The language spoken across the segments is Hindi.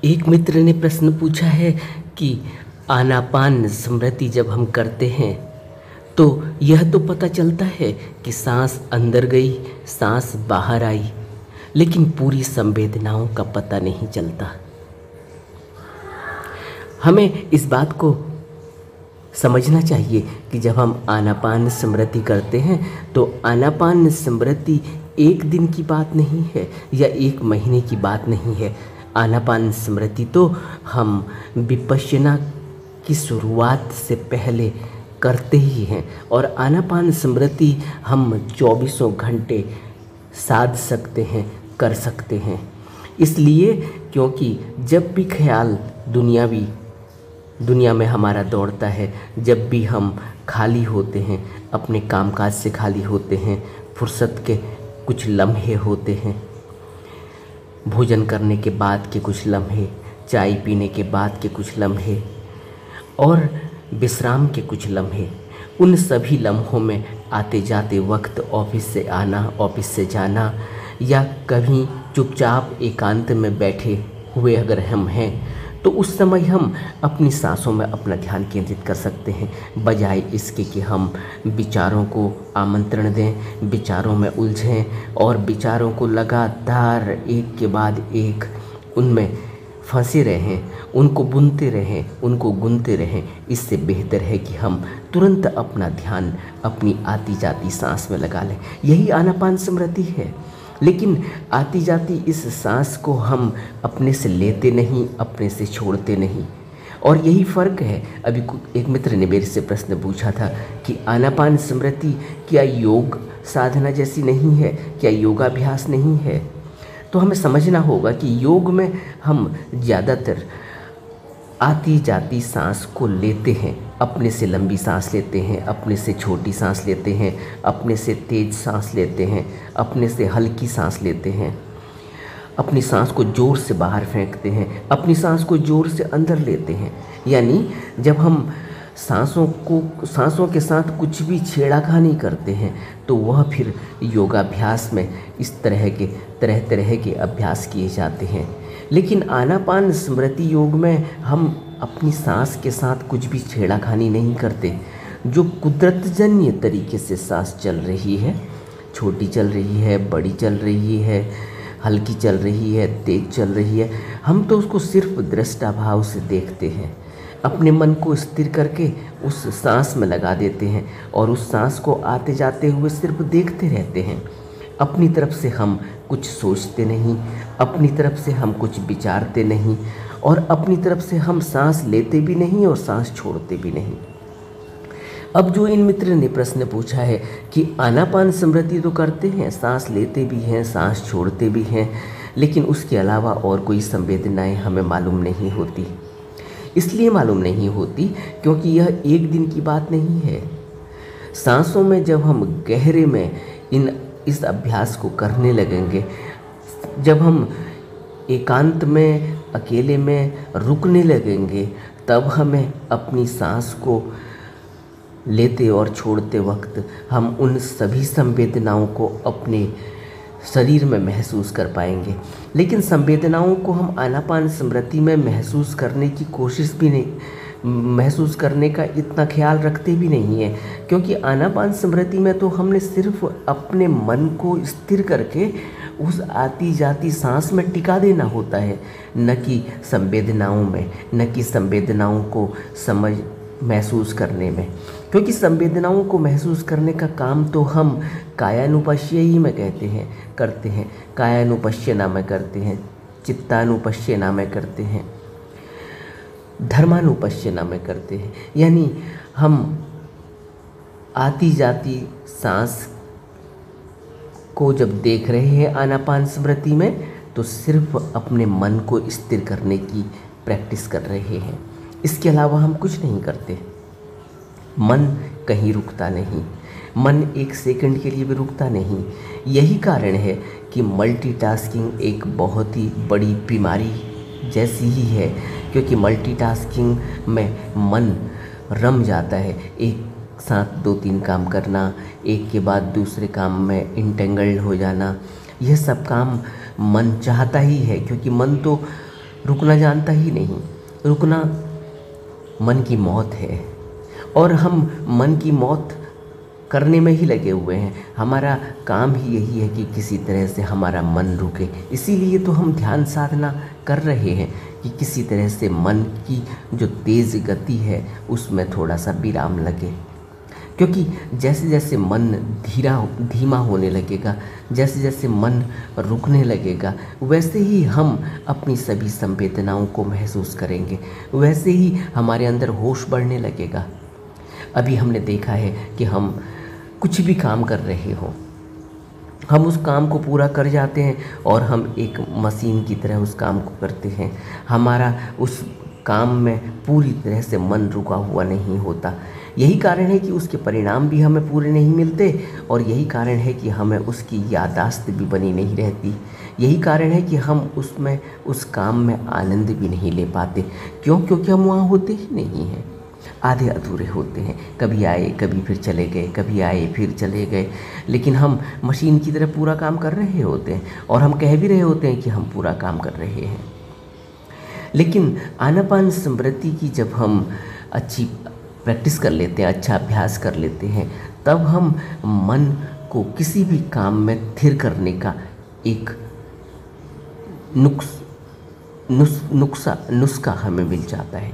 एक मित्र ने प्रश्न पूछा है कि आनापान स्मृति जब हम करते हैं तो यह तो पता चलता है कि सांस अंदर गई, सांस बाहर आई, लेकिन पूरी संवेदनाओं का पता नहीं चलता। हमें इस बात को समझना चाहिए कि जब हम आनापान स्मृति करते हैं तो आनापान स्मृति एक दिन की बात नहीं है या एक महीने की बात नहीं है। आनापान स्मृति तो हम विपश्यना की शुरुआत से पहले करते ही हैं और आनापान स्मृति हम चौबीसों घंटे साध सकते हैं, कर सकते हैं। इसलिए क्योंकि जब भी ख्याल दुनिया में हमारा दौड़ता है, जब भी हम खाली होते हैं, अपने कामकाज से खाली होते हैं, फुर्सत के कुछ लम्हे होते हैं, भोजन करने के बाद के कुछ लम्हे, चाय पीने के बाद के कुछ लम्हे और विश्राम के कुछ लम्हे, उन सभी लम्हों में आते जाते वक्त ऑफिस से आना, ऑफिस से जाना या कभी चुपचाप एकांत में बैठे हुए अगर हम हैं तो उस समय हम अपनी सांसों में अपना ध्यान केंद्रित कर सकते हैं, बजाय इसके कि हम विचारों को आमंत्रण दें, विचारों में उलझें और विचारों को लगातार एक के बाद एक उनमें फंसे रहें, उनको बुनते रहें, उनको गुनते रहें। इससे बेहतर है कि हम तुरंत अपना ध्यान अपनी आती जाती सांस में लगा लें। यही आनापान स्मृति है। लेकिन आती जाती इस सांस को हम अपने से लेते नहीं, अपने से छोड़ते नहीं। और यही फ़र्क है। अभी एक मित्र ने मेरे से प्रश्न पूछा था कि आनापान स्मृति क्या योग साधना जैसी नहीं है, क्या योगाभ्यास नहीं है? तो हमें समझना होगा कि योग में हम ज़्यादातर आती जाती सांस को लेते हैं, अपने से लंबी सांस लेते हैं, अपने से छोटी सांस लेते हैं, अपने से तेज सांस लेते हैं, अपने से हल्की सांस लेते हैं, अपनी सांस को ज़ोर से बाहर फेंकते हैं, अपनी सांस को ज़ोर से अंदर लेते हैं। यानी जब हम सांसों के साथ कुछ भी छेड़खानी करते हैं तो वह फिर योगाभ्यास में इस तरह के अभ्यास किए जाते हैं। लेकिन आनापान स्मृति योग में हम अपनी सांस के साथ कुछ भी छेड़खानी नहीं करते। जो कुदरतजन्य तरीके से सांस चल रही है, छोटी चल रही है, बड़ी चल रही है, हल्की चल रही है, तेज चल रही है, हम तो उसको सिर्फ दृष्टा भाव से देखते हैं, अपने मन को स्थिर करके उस सांस में लगा देते हैं और उस सांस को आते जाते हुए सिर्फ देखते रहते हैं। अपनी तरफ से हम कुछ सोचते नहीं, अपनी तरफ से हम कुछ विचारते नहीं और अपनी तरफ से हम सांस लेते भी नहीं और सांस छोड़ते भी नहीं। अब जो इन मित्र ने प्रश्न पूछा है कि आनापान स्मृति तो करते हैं, सांस लेते भी हैं, सांस छोड़ते भी हैं, लेकिन उसके अलावा और कोई संवेदनाएं हमें मालूम नहीं होती। इसलिए मालूम नहीं होती क्योंकि यह एक दिन की बात नहीं है। सांसों में जब हम गहरे में इस अभ्यास को करने लगेंगे, जब हम एकांत में अकेले में रुकने लगेंगे, तब हमें अपनी सांस को लेते और छोड़ते वक्त हम उन सभी संवेदनाओं को अपने शरीर में महसूस कर पाएंगे। लेकिन संवेदनाओं को हम आनापान स्मृति में महसूस करने की कोशिश भी नहीं, महसूस करने का इतना ख्याल रखते भी नहीं है, क्योंकि आनापान स्मृति में तो हमने सिर्फ अपने मन को स्थिर करके उस आती जाती सांस में टिका देना होता है, न कि संवेदनाओं को महसूस करने में। क्योंकि संवेदनाओं को महसूस करने का काम तो हम कायानुपश्य में करते हैं, कायानुपश्यना में करते हैं, चित्तानुपश्यना में करते हैं, धर्मानुपश्यना में करते हैं। यानी हम आती जाती सांस को जब देख रहे हैं आनापान स्मृति में, तो सिर्फ अपने मन को स्थिर करने की प्रैक्टिस कर रहे हैं। इसके अलावा हम कुछ नहीं करते। मन कहीं रुकता नहीं, मन एक सेकंड के लिए भी रुकता नहीं। यही कारण है कि मल्टीटास्किंग एक बहुत ही बड़ी बीमारी जैसी ही है, क्योंकि मल्टीटास्किंग में मन रम जाता है। एक साथ 2-3 काम करना, एक के बाद दूसरे काम में इंटेंगल्ड हो जाना, यह सब काम मन चाहता ही है, क्योंकि मन तो रुकना जानता ही नहीं। रुकना मन की मौत है और हम मन की मौत करने में ही लगे हुए हैं। हमारा काम ही यही है कि किसी तरह से हमारा मन रुके। इसीलिए तो हम ध्यान साधना कर रहे हैं कि किसी तरह से मन की जो तेज़ गति है उसमें थोड़ा सा विराम लगे, क्योंकि जैसे जैसे मन धीमा होने लगेगा, जैसे जैसे मन रुकने लगेगा, वैसे ही हम अपनी सभी संवेदनाओं को महसूस करेंगे, वैसे ही हमारे अंदर होश बढ़ने लगेगा। अभी हमने देखा है कि हम कुछ भी काम कर रहे हो, हम उस काम को पूरा कर जाते हैं और हम एक मशीन की तरह उस काम को करते हैं। हमारा उस काम में पूरी तरह से मन रुका हुआ नहीं होता। यही कारण है कि उसके परिणाम भी हमें पूरे नहीं मिलते और यही कारण है कि हमें उसकी याददाश्त भी बनी नहीं रहती। यही कारण है कि हम उसमें उस काम में आनंद भी नहीं ले पाते। क्यों? क्योंकि हम वहाँ होते ही नहीं हैं, आधे अधूरे होते हैं। कभी आए, कभी फिर चले गए, कभी आए फिर चले गए, लेकिन हम मशीन की तरह पूरा काम कर रहे होते हैं और हम कह भी रहे होते हैं कि हम पूरा काम कर रहे हैं। लेकिन आनापान स्मृति की जब हम अच्छी प्रैक्टिस कर लेते हैं, अच्छा अभ्यास कर लेते हैं, तब हम मन को किसी भी काम में स्थिर करने का एक नुस्खा हमें मिल जाता है।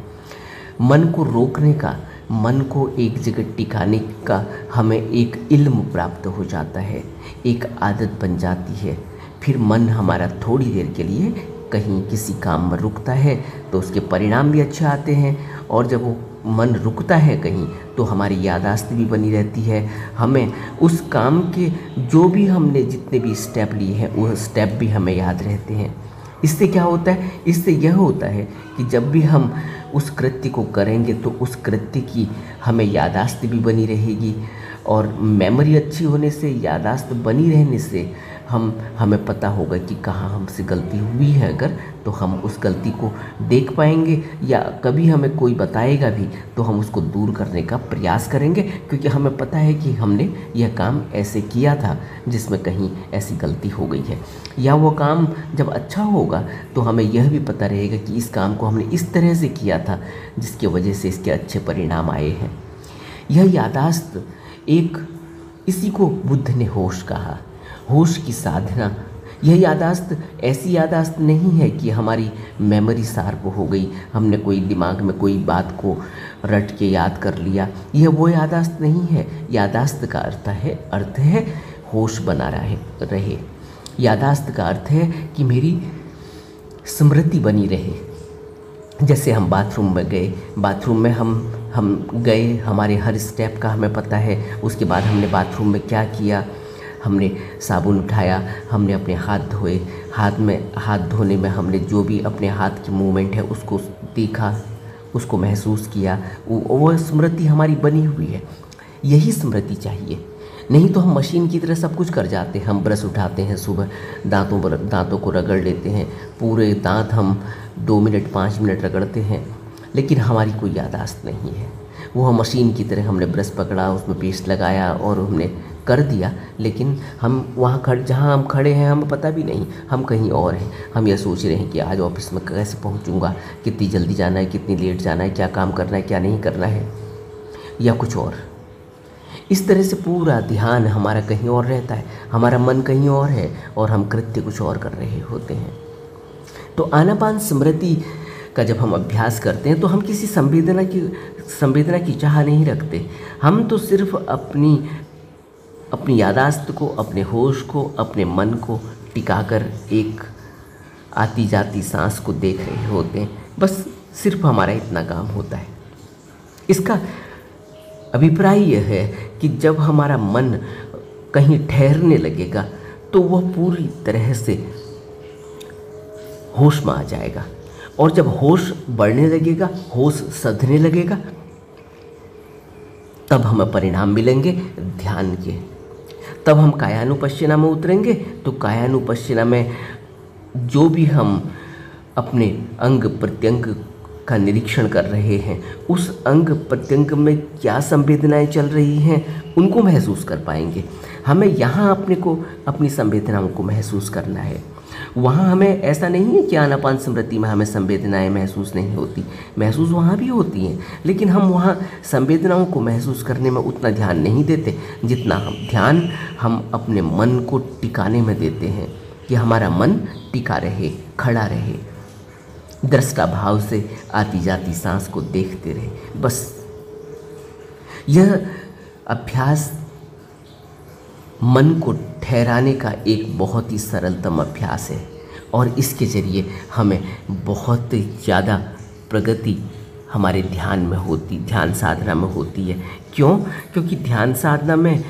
मन को रोकने का, मन को एक जगह टिकाने का हमें एक इल्म प्राप्त हो जाता है, एक आदत बन जाती है। फिर मन हमारा थोड़ी देर के लिए कहीं किसी काम में रुकता है तो उसके परिणाम भी अच्छे आते हैं, और जब वो मन रुकता है कहीं तो हमारी याददाश्त भी बनी रहती है। हमें उस काम के जो भी हमने जितने भी स्टेप लिए हैं वो स्टेप भी हमें याद रहते हैं। इससे क्या होता है? इससे यह होता है कि जब भी हम उस कृत्य को करेंगे तो उस कृत्य की हमें याददाश्त भी बनी रहेगी, और मेमोरी अच्छी होने से, याददाश्त बनी रहने से हमें पता होगा कि कहाँ हमसे गलती हुई है। अगर तो हम उस गलती को देख पाएंगे, या कभी हमें कोई बताएगा भी तो हम उसको दूर करने का प्रयास करेंगे, क्योंकि हमें पता है कि हमने यह काम ऐसे किया था जिसमें कहीं ऐसी गलती हो गई है। या वो काम जब अच्छा होगा तो हमें यह भी पता रहेगा कि इस काम को हमने इस तरह से किया था जिसकी वजह से इसके अच्छे परिणाम आए हैं। यह याददाश्त इसी को बुद्ध ने होश कहा, होश की साधना। यह याददाश्त ऐसी याददाश्त नहीं है कि हमारी मेमोरी शार्प हो गई, हमने कोई दिमाग में कोई बात को रट के याद कर लिया। यह वो याददाश्त नहीं है। याददाश्त का अर्थ है होश बना रहे। याददाश्त का अर्थ है कि मेरी स्मृति बनी रहे। जैसे हम बाथरूम में गए, बाथरूम में हम गए, हमारे हर स्टेप का हमें पता है। उसके बाद हमने बाथरूम में क्या किया, हमने साबुन उठाया, हमने अपने हाथ धोए, हाथ धोने में हमने जो भी अपने हाथ की मूवमेंट है उसको देखा, उसको महसूस किया, वो स्मृति हमारी बनी हुई है। यही स्मृति चाहिए। नहीं तो हम मशीन की तरह सब कुछ कर जाते हैं। हम ब्रश उठाते हैं, सुबह दांतों को रगड़ लेते हैं, पूरे दांत हम 2 मिनट 5 मिनट रगड़ते हैं, लेकिन हमारी कोई याददाश्त नहीं है। वो हम मशीन की तरह हमने ब्रश पकड़ा, उसमें पेस्ट लगाया और हमने कर दिया, लेकिन हम वहाँ जहाँ हम खड़े हैं हमें पता भी नहीं, हम कहीं और हैं। हम यह सोच रहे हैं कि आज ऑफिस में कैसे पहुँचूँगा, कितनी जल्दी जाना है, कितनी लेट जाना है, क्या काम करना है, क्या नहीं करना है, या कुछ और। इस तरह से पूरा ध्यान हमारा कहीं और रहता है, हमारा मन कहीं और है और हम कृत्य कुछ और कर रहे होते हैं। तो आनापान स्मृति का जब हम अभ्यास करते हैं तो हम किसी संवेदना की चाह नहीं रखते। हम तो सिर्फ अपनी याददाश्त को, अपने होश को, अपने मन को टिकाकर एक आती जाती सांस को देख रहे होते हैं। बस सिर्फ हमारा इतना काम होता है। इसका अभिप्राय यह है कि जब हमारा मन कहीं ठहरने लगेगा तो वह पूरी तरह से होश में आ जाएगा, और जब होश बढ़ने लगेगा, होश सधने लगेगा, तब हमें परिणाम मिलेंगे ध्यान के। तब हम कायानुपश्यना में उतरेंगे तो कायानुपश्यना में जो भी हम अपने अंग प्रत्यंग का निरीक्षण कर रहे हैं, उस अंग प्रत्यंग में क्या संवेदनाएं चल रही हैं उनको महसूस कर पाएंगे। हमें यहाँ अपनी संवेदनाओं को महसूस करना है। वहाँ हमें ऐसा नहीं है कि आनापान स्मृति में हमें संवेदनाएं महसूस नहीं होती, महसूस वहाँ भी होती हैं, लेकिन हम वहाँ संवेदनाओं को महसूस करने में उतना ध्यान नहीं देते जितना हम अपने मन को टिकाने में देते हैं, कि हमारा मन टिका रहे, खड़ा रहे, दृष्टा भाव से आती जाती सांस को देखते रहे। बस यह अभ्यास मन को ठहराने का एक बहुत ही सरलतम अभ्यास है, और इसके ज़रिए हमें बहुत ज़्यादा प्रगति हमारे ध्यान साधना में होती है। क्यों? क्योंकि ध्यान साधना में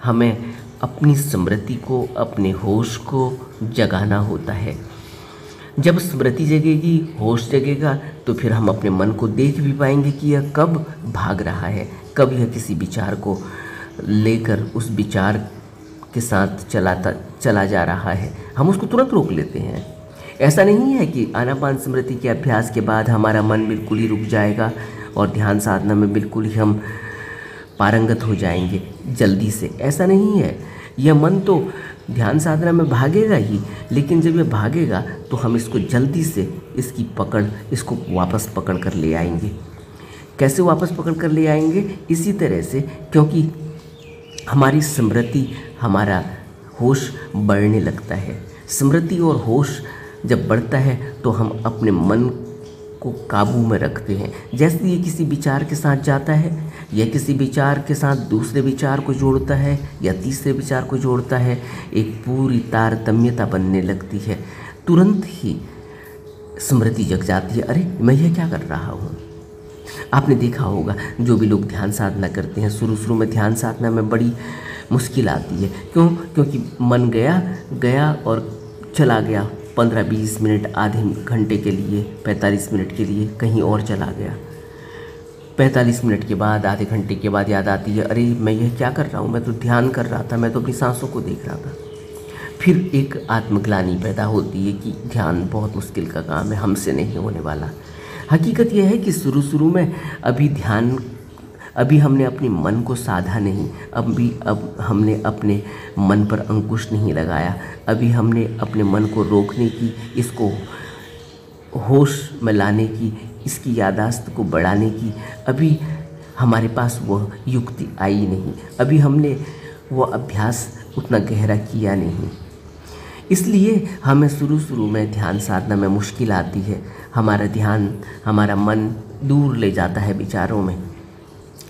हमें अपनी स्मृति को, अपने होश को जगाना होता है। जब स्मृति जगेगी, होश जगेगा, तो फिर हम अपने मन को देख भी पाएंगे कि यह कब भाग रहा है, कब यह किसी विचार को लेकर उस विचार के साथ चला जा रहा है। हम उसको तुरंत रोक लेते हैं। ऐसा नहीं है कि आनापान स्मृति के अभ्यास के बाद हमारा मन बिल्कुल ही रुक जाएगा और ध्यान साधना में बिल्कुल ही हम पारंगत हो जाएंगे जल्दी से। ऐसा नहीं है। यह मन तो ध्यान साधना में भागेगा ही, लेकिन जब यह भागेगा तो हम इसको जल्दी से इसको वापस पकड़ कर ले आएंगे। कैसे वापस पकड़ कर ले आएंगे? इसी तरह से, क्योंकि हमारी स्मृति, हमारा होश बढ़ने लगता है। स्मृति और होश जब बढ़ता है तो हम अपने मन को काबू में रखते हैं। जैसे ये किसी विचार के साथ जाता है, या किसी विचार के साथ दूसरे विचार को जोड़ता है, या तीसरे विचार को जोड़ता है, एक पूरी तारतम्यता बनने लगती है। तुरंत ही स्मृति जग जाती है, अरे मैं ये क्या कर रहा हूँ। आपने देखा होगा, जो भी लोग ध्यान साधना करते हैं, शुरू में ध्यान साधना में बड़ी मुश्किल आती है। क्यों? क्योंकि मन गया और चला गया 15-20 मिनट, आधे घंटे के लिए, 45 मिनट के लिए कहीं और चला गया। 45 मिनट के बाद, आधे घंटे के बाद याद आती है, अरे मैं यह क्या कर रहा हूँ, मैं तो ध्यान कर रहा था, मैं तो अपनी सांसों को देख रहा था। फिर एक आत्मग्लानि पैदा होती है कि ध्यान बहुत मुश्किल का काम है, हमसे नहीं होने वाला। हकीकत यह है कि शुरू में अभी हमने अपने मन को साधा नहीं, अब हमने अपने मन पर अंकुश नहीं लगाया, अभी हमने अपने मन को रोकने की, इसको होश में लाने की, इसकी यादाश्त को बढ़ाने की अभी हमारे पास वह युक्ति आई नहीं, अभी हमने वह अभ्यास उतना गहरा किया नहीं। इसलिए हमें शुरू में ध्यान साधना में मुश्किल आती है। हमारा मन दूर ले जाता है विचारों में,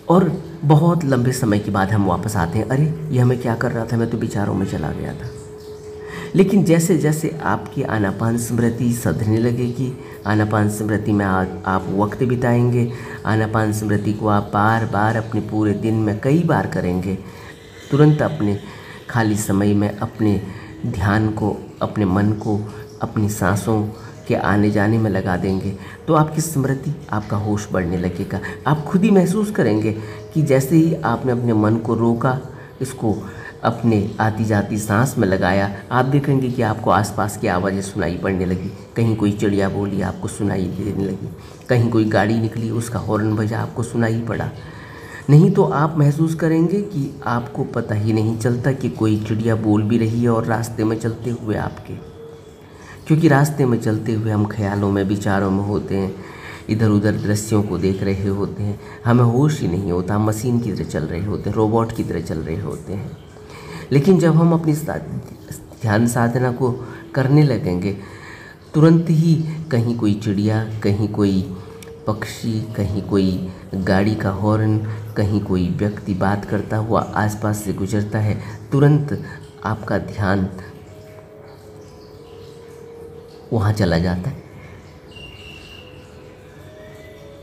और बहुत लंबे समय के बाद हम वापस आते हैं, अरे ये मैं क्या कर रहा था, मैं तो विचारों में चला गया था। लेकिन जैसे जैसे आपकी आनापान स्मृति सधने लगेगी, आनापान स्मृति में आप वक्त बिताएंगे, आनापान स्मृति को आप बार बार अपने पूरे दिन में कई बार करेंगे, तुरंत अपने खाली समय में अपने ध्यान को, अपने मन को, अपनी सांसों के आने जाने में लगा देंगे, तो आपकी स्मृति, आपका होश बढ़ने लगेगा। आप खुद ही महसूस करेंगे कि जैसे ही आपने अपने मन को रोका, इसको अपने आती जाती सांस में लगाया, आप देखेंगे कि आपको आसपास की आवाज़ें सुनाई पड़ने लगी। कहीं कोई चिड़िया बोली, आपको सुनाई देने लगी, कहीं कोई गाड़ी निकली, उसका हॉर्न बजा, आपको सुनाई पड़ा। नहीं तो आप महसूस करेंगे कि आपको पता ही नहीं चलता कि कोई चिड़िया बोल भी रही है और रास्ते में चलते हुए आपके, क्योंकि रास्ते में चलते हुए हम ख्यालों में, विचारों में होते हैं, इधर उधर दृश्यों को देख रहे होते हैं, हमें होश ही नहीं होता, हम मशीन की तरह चल रहे होते हैं, रोबोट की तरह चल रहे होते हैं। लेकिन जब हम अपनी ध्यान साधना को करने लगेंगे, तुरंत ही कहीं कोई चिड़िया, कहीं कोई पक्षी, कहीं कोई गाड़ी का हॉर्न, कहीं कोई व्यक्ति बात करता हुआ आसपास से गुजरता है, तुरंत आपका ध्यान वहाँ चला जाता है।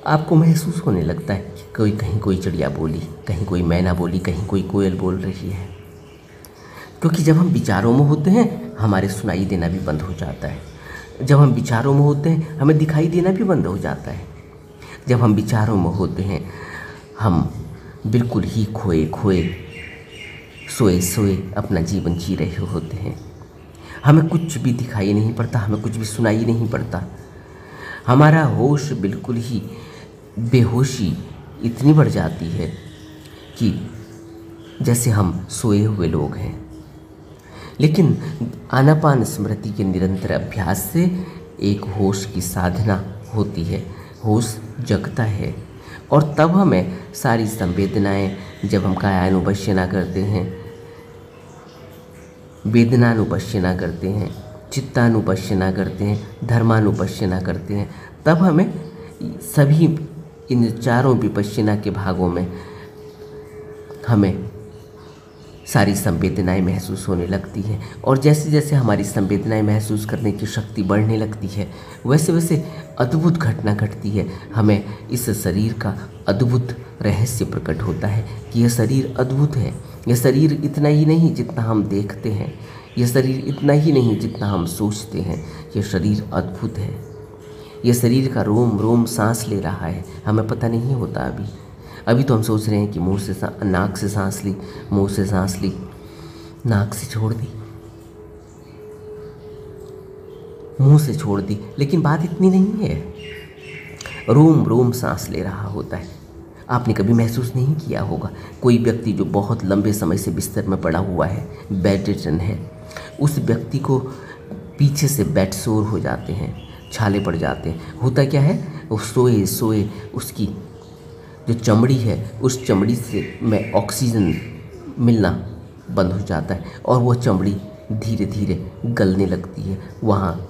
आपको महसूस होने लगता है कि कहीं कोई चिड़िया बोली, कहीं कोई मैना बोली, कहीं कोई कोयल बोल रही है। क्योंकि जब हम विचारों में होते हैं, हमारे सुनाई देना भी बंद हो जाता है। जब हम विचारों में होते हैं, हमें दिखाई देना भी बंद हो जाता है। जब हम विचारों में होते हैं, हम बिल्कुल ही खोए सोए अपना जीवन जी रहे होते हैं। हमें कुछ भी दिखाई नहीं पड़ता, हमें कुछ भी सुनाई नहीं पड़ता। हमारा होश बिल्कुल ही, बेहोशी इतनी बढ़ जाती है कि जैसे हम सोए हुए लोग हैं। लेकिन आनापान स्मृति के निरंतर अभ्यास से एक होश की साधना होती है, होश जगता है और तब हमें सारी संवेदनाएं, जब हम कायानुपश्यना करते हैं, वेदनानुपश्यना करते हैं, चित्तानुपश्यना करते हैं, धर्मानुपश्यना करते हैं, तब हमें सभी इन चारों विपश्यना के भागों में हमें सारी संवेदनाएं महसूस होने लगती हैं। और जैसे जैसे हमारी संवेदनाएं महसूस करने की शक्ति बढ़ने लगती है, वैसे वैसे अद्भुत घटना घटती है। हमें इस शरीर का अद्भुत रहस्य प्रकट होता है कि यह शरीर अद्भुत है। यह शरीर इतना ही नहीं जितना हम देखते हैं, यह शरीर इतना ही नहीं जितना हम सोचते हैं। यह शरीर अद्भुत है। यह शरीर का रोम रोम सांस ले रहा है, हमें पता नहीं होता। अभी तो हम सोच रहे हैं कि नाक से सांस ली, मुंह से सांस ली, नाक से छोड़ दी, मुंह से छोड़ दी, लेकिन बात इतनी नहीं है। रोम रोम सांस ले रहा होता है। आपने कभी महसूस नहीं किया होगा, कोई व्यक्ति जो बहुत लंबे समय से बिस्तर में पड़ा हुआ है, बेड रिडन है, उस व्यक्ति को पीछे से बेड सोर हो जाते हैं, छाले पड़ जाते हैं। होता क्या है, वो सोए सोए उसकी जो चमड़ी है, उस चमड़ी से में ऑक्सीजन मिलना बंद हो जाता है और वह चमड़ी धीरे धीरे गलने लगती है, वहाँ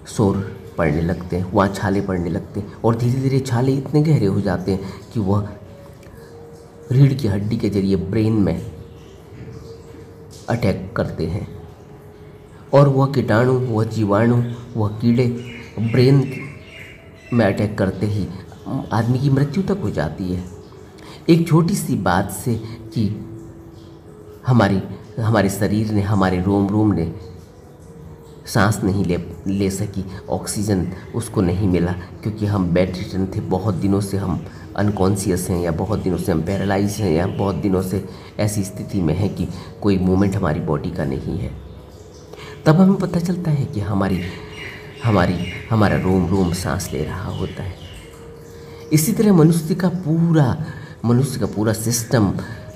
सोर पड़ने लगते हैं, वहाँ छाले पड़ने लगते हैं और धीरे धीरे छाले इतने गहरे हो जाते हैं कि वह रीढ़ की हड्डी के जरिए ब्रेन में अटैक करते हैं और वह कीटाणु, वह जीवाणु, वह कीड़े ब्रेन में अटैक करते ही आदमी की मृत्यु तक हो जाती है। एक छोटी सी बात से कि हमारे शरीर ने, हमारे रोम रोम ने सांस नहीं ले सकी, ऑक्सीजन उसको नहीं मिला, क्योंकि हम बेड रिडन थे। बहुत दिनों से हम अनकॉन्शियस हैं, या बहुत दिनों से हम पैरालाइज हैं, या बहुत दिनों से ऐसी स्थिति में है कि कोई मूवमेंट हमारी बॉडी का नहीं है। तब हमें पता चलता है कि हमारा रोम रोम सांस ले रहा होता है। इसी तरह मनुष्य का पूरा सिस्टम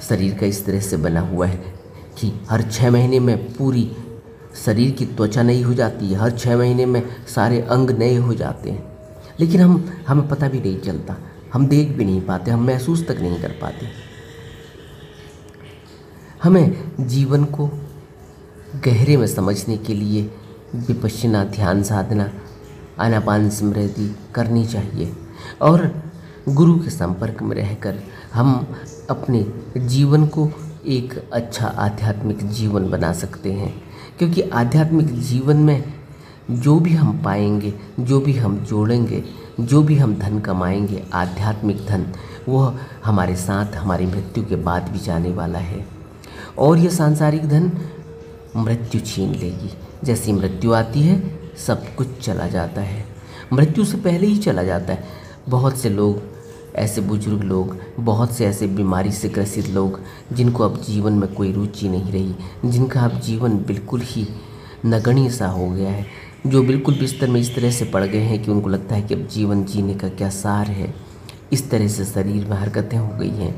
शरीर का इस तरह से बना हुआ है कि हर 6 महीने में पूरी शरीर की त्वचा नई हो जाती है, हर 6 महीने में सारे अंग नए हो जाते हैं, लेकिन हमें पता भी नहीं चलता, हम देख भी नहीं पाते, हम महसूस तक नहीं कर पाते। हमें जीवन को गहरे में समझने के लिए विपश्यना, ध्यान साधना, आनापान स्मृति करनी चाहिए और गुरु के संपर्क में रहकर हम अपने जीवन को एक अच्छा आध्यात्मिक जीवन बना सकते हैं। क्योंकि आध्यात्मिक जीवन में जो भी हम पाएंगे, जो भी हम जोड़ेंगे, जो भी हम धन कमाएंगे, आध्यात्मिक धन, वह हमारे साथ हमारी मृत्यु के बाद भी जाने वाला है और यह सांसारिक धन मृत्यु छीन लेगी। जैसी मृत्यु आती है सब कुछ चला जाता है, मृत्यु से पहले ही चला जाता है। बहुत से लोग, ऐसे बुजुर्ग लोग, बहुत से ऐसे बीमारी से ग्रसित लोग जिनको अब जीवन में कोई रुचि नहीं रही, जिनका अब जीवन बिल्कुल ही नगण्य सा हो गया है, जो बिल्कुल बिस्तर में इस तरह से पड़ गए हैं कि उनको लगता है कि अब जीवन जीने का क्या सार है। इस तरह से शरीर में हरकतें हो गई हैं।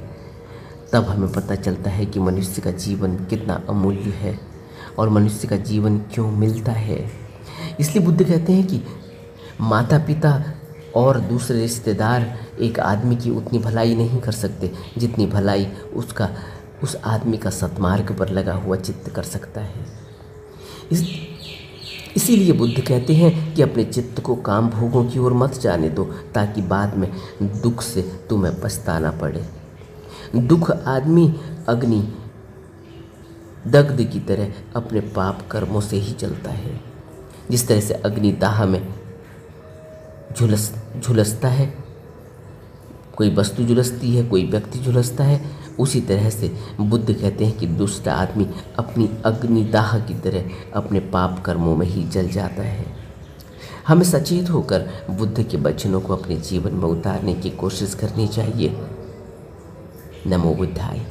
तब हमें पता चलता है कि मनुष्य का जीवन कितना अमूल्य है और मनुष्य का जीवन क्यों मिलता है। इसलिए बुद्ध कहते हैं कि माता पिता और दूसरे रिश्तेदार एक आदमी की उतनी भलाई नहीं कर सकते जितनी भलाई उस आदमी का सत्मार्ग पर लगा हुआ चित्त कर सकता है। इसीलिए बुद्ध कहते हैं कि अपने चित्त को काम भोगों की ओर मत जाने दो, ताकि बाद में दुख से तुम्हें पछताना पड़े। दुख आदमी अग्नि दग्ध की तरह अपने पाप कर्मों से ही जलता है। जिस तरह से अग्नि दाह में झुलसता है, कोई वस्तु झुलसती है, कोई व्यक्ति झुलसता है, उसी तरह से बुद्ध कहते हैं कि दुष्ट आदमी अपनी अग्निदाह की तरह अपने पाप कर्मों में ही जल जाता है। हमें सचेत होकर बुद्ध के वचनों को अपने जीवन में उतारने की कोशिश करनी चाहिए। नमो बुद्धाय।